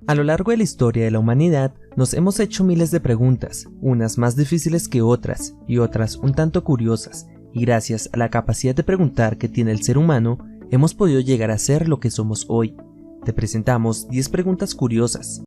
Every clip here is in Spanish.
A lo largo de la historia de la humanidad, nos hemos hecho miles de preguntas, unas más difíciles que otras, y otras un tanto curiosas, y gracias a la capacidad de preguntar que tiene el ser humano, hemos podido llegar a ser lo que somos hoy. Te presentamos 10 preguntas curiosas.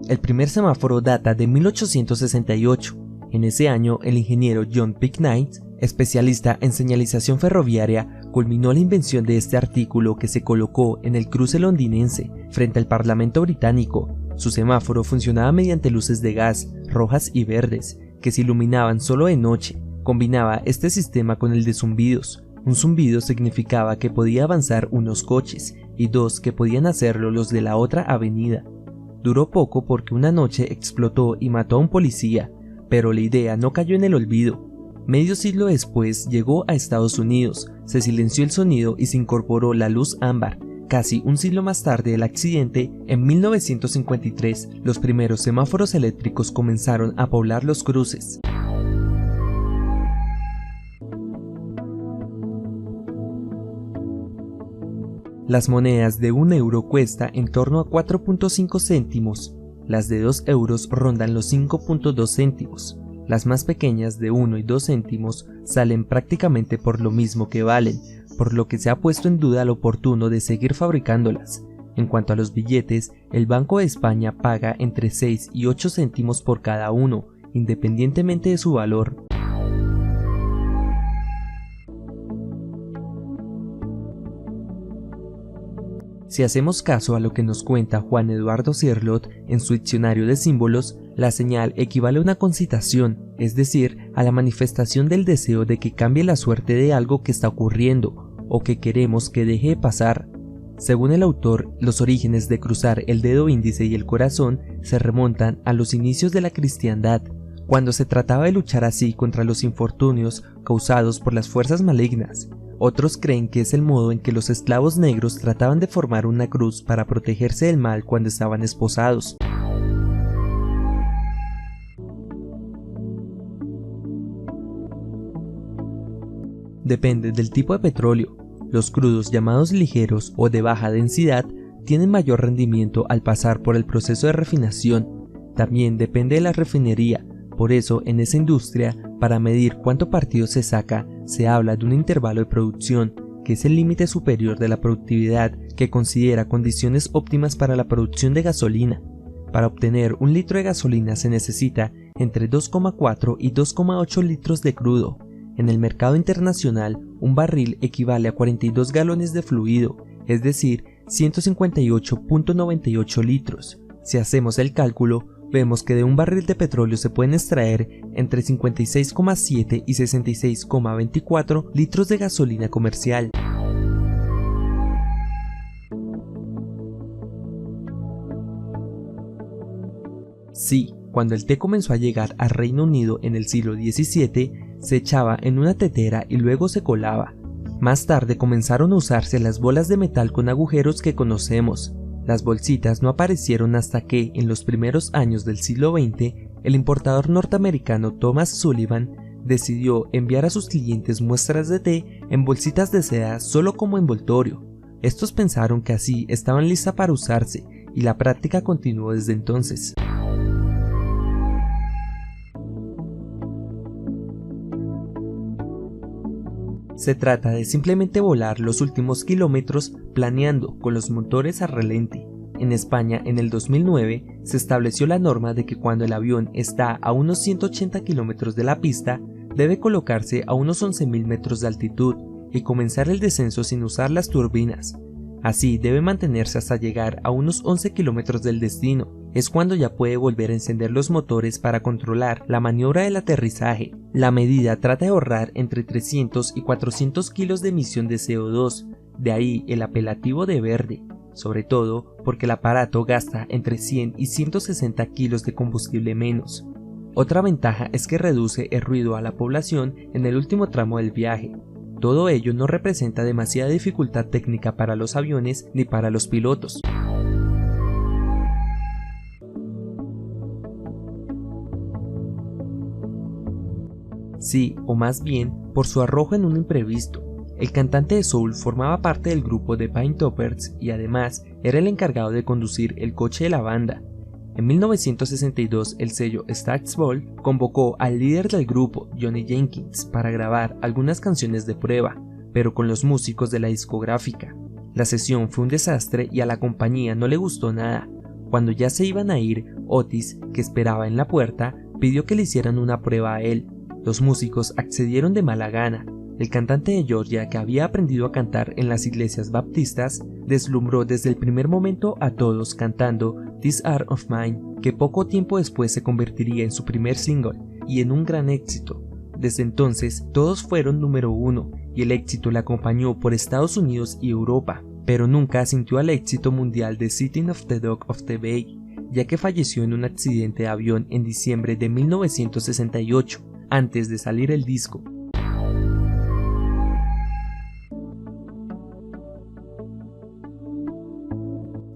El primer semáforo data de 1868. En ese año, el ingeniero John Picknight, especialista en señalización ferroviaria, culminó la invención de este artículo que se colocó en el cruce londinense, frente al Parlamento británico. Su semáforo funcionaba mediante luces de gas, rojas y verdes, que se iluminaban solo de noche. Combinaba este sistema con el de zumbidos. Un zumbido significaba que podía avanzar unos coches, y dos que podían hacerlo los de la otra avenida. Duró poco porque una noche explotó y mató a un policía, pero la idea no cayó en el olvido. Medio siglo después llegó a Estados Unidos, se silenció el sonido y se incorporó la luz ámbar. Casi un siglo más tarde del accidente, en 1953, los primeros semáforos eléctricos comenzaron a poblar los cruces. Las monedas de 1 euro cuesta en torno a 4.5 céntimos, las de 2 euros rondan los 5.2 céntimos, las más pequeñas de 1 y 2 céntimos salen prácticamente por lo mismo que valen, por lo que se ha puesto en duda lo oportuno de seguir fabricándolas. En cuanto a los billetes, el Banco de España paga entre 6 y 8 céntimos por cada uno, independientemente de su valor. Si hacemos caso a lo que nos cuenta Juan Eduardo Cirlot en su diccionario de símbolos, la señal equivale a una concitación, es decir, a la manifestación del deseo de que cambie la suerte de algo que está ocurriendo, o que queremos que deje de pasar. Según el autor, los orígenes de cruzar el dedo índice y el corazón se remontan a los inicios de la cristiandad, cuando se trataba de luchar así contra los infortunios causados por las fuerzas malignas. Otros creen que es el modo en que los esclavos negros trataban de formar una cruz para protegerse del mal cuando estaban esposados. Depende del tipo de petróleo. Los crudos llamados ligeros o de baja densidad tienen mayor rendimiento al pasar por el proceso de refinación. También depende de la refinería. Por eso, en esa industria, para medir cuánto partido se saca, se habla de un intervalo de producción, que es el límite superior de la productividad que considera condiciones óptimas para la producción de gasolina. Para obtener un litro de gasolina se necesita entre 2,4 y 2,8 litros de crudo. En el mercado internacional, un barril equivale a 42 galones de fluido, es decir, 158.98 litros. Si hacemos el cálculo, vemos que de un barril de petróleo se pueden extraer entre 56,7 y 66,24 litros de gasolina comercial. Sí, cuando el té comenzó a llegar al Reino Unido en el siglo XVII, se echaba en una tetera y luego se colaba. Más tarde comenzaron a usarse las bolas de metal con agujeros que conocemos. Las bolsitas no aparecieron hasta que, en los primeros años del siglo XX, el importador norteamericano Thomas Sullivan decidió enviar a sus clientes muestras de té en bolsitas de seda solo como envoltorio. Estos pensaron que así estaban listas para usarse, y la práctica continuó desde entonces. Se trata de simplemente volar los últimos kilómetros planeando con los motores a relente. En España, en el 2009, se estableció la norma de que cuando el avión está a unos 180 kilómetros de la pista, debe colocarse a unos 11.000 metros de altitud y comenzar el descenso sin usar las turbinas. Así debe mantenerse hasta llegar a unos 11 kilómetros del destino. Es cuando ya puede volver a encender los motores para controlar la maniobra del aterrizaje. La medida trata de ahorrar entre 300 y 400 kilos de emisión de CO2, de ahí el apelativo de verde, sobre todo porque el aparato gasta entre 100 y 160 kilos de combustible menos. Otra ventaja es que reduce el ruido a la población en el último tramo del viaje. Todo ello no representa demasiada dificultad técnica para los aviones ni para los pilotos. Sí, o más bien, por su arrojo en un imprevisto. El cantante de soul formaba parte del grupo de Pinetoppers y además era el encargado de conducir el coche de la banda. En 1962, el sello Stax Ball convocó al líder del grupo, Johnny Jenkins, para grabar algunas canciones de prueba, pero con los músicos de la discográfica. La sesión fue un desastre y a la compañía no le gustó nada. Cuando ya se iban a ir, Otis, que esperaba en la puerta, pidió que le hicieran una prueba a él. Los músicos accedieron de mala gana. El cantante de Georgia, que había aprendido a cantar en las iglesias baptistas, deslumbró desde el primer momento a todos cantando This Art of Mine, que poco tiempo después se convertiría en su primer single y en un gran éxito. Desde entonces, todos fueron número 1 y el éxito le acompañó por Estados Unidos y Europa, pero nunca asintió al éxito mundial de Sitting of the Dock of the Bay, ya que falleció en un accidente de avión en diciembre de 1968, antes de salir el disco.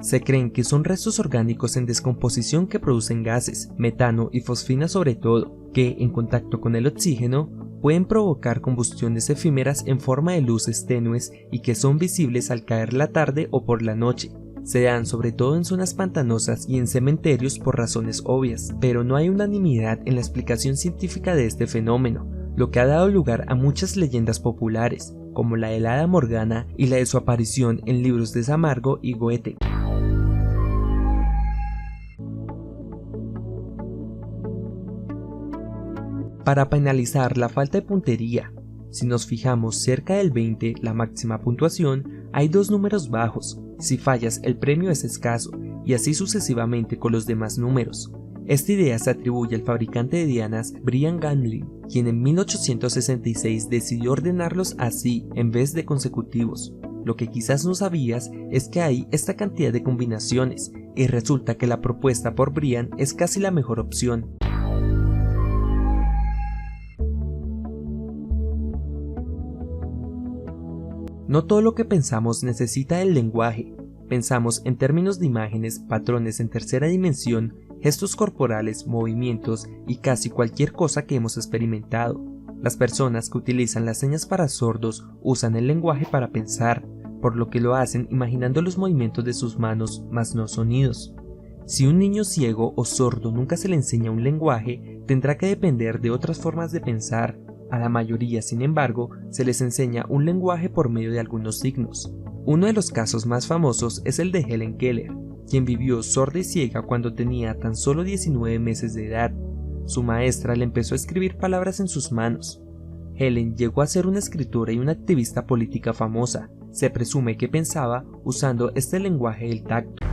Se creen que son restos orgánicos en descomposición que producen gases, metano y fosfina sobre todo, que, en contacto con el oxígeno, pueden provocar combustiones efímeras en forma de luces tenues y que son visibles al caer la tarde o por la noche. Se dan sobre todo en zonas pantanosas y en cementerios por razones obvias, pero no hay unanimidad en la explicación científica de este fenómeno, lo que ha dado lugar a muchas leyendas populares, como la de la Hada Morgana y la de su aparición en libros de Samargo y Goethe. Para penalizar la falta de puntería, si nos fijamos cerca del 20, la máxima puntuación, hay dos números bajos. Si fallas, el premio es escaso, y así sucesivamente con los demás números. Esta idea se atribuye al fabricante de dianas Brian Gamlin, quien en 1866 decidió ordenarlos así en vez de consecutivos. Lo que quizás no sabías es que hay esta cantidad de combinaciones, y resulta que la propuesta por Brian es casi la mejor opción. No todo lo que pensamos necesita el lenguaje. Pensamos en términos de imágenes, patrones en tercera dimensión, gestos corporales, movimientos y casi cualquier cosa que hemos experimentado. Las personas que utilizan las señas para sordos usan el lenguaje para pensar, por lo que lo hacen imaginando los movimientos de sus manos, mas no sonidos. Si un niño ciego o sordo nunca se le enseña un lenguaje, tendrá que depender de otras formas de pensar. A la mayoría, sin embargo, se les enseña un lenguaje por medio de algunos signos. Uno de los casos más famosos es el de Helen Keller, quien vivió sorda y ciega cuando tenía tan solo 19 meses de edad. Su maestra le empezó a escribir palabras en sus manos. Helen llegó a ser una escritora y una activista política famosa. Se presume que pensaba usando este lenguaje del tacto.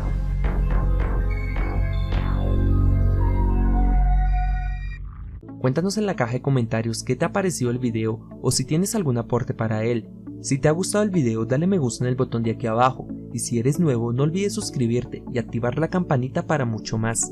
Cuéntanos en la caja de comentarios qué te ha parecido el video o si tienes algún aporte para él. Si te ha gustado el video, dale me gusta en el botón de aquí abajo y si eres nuevo no olvides suscribirte y activar la campanita para mucho más.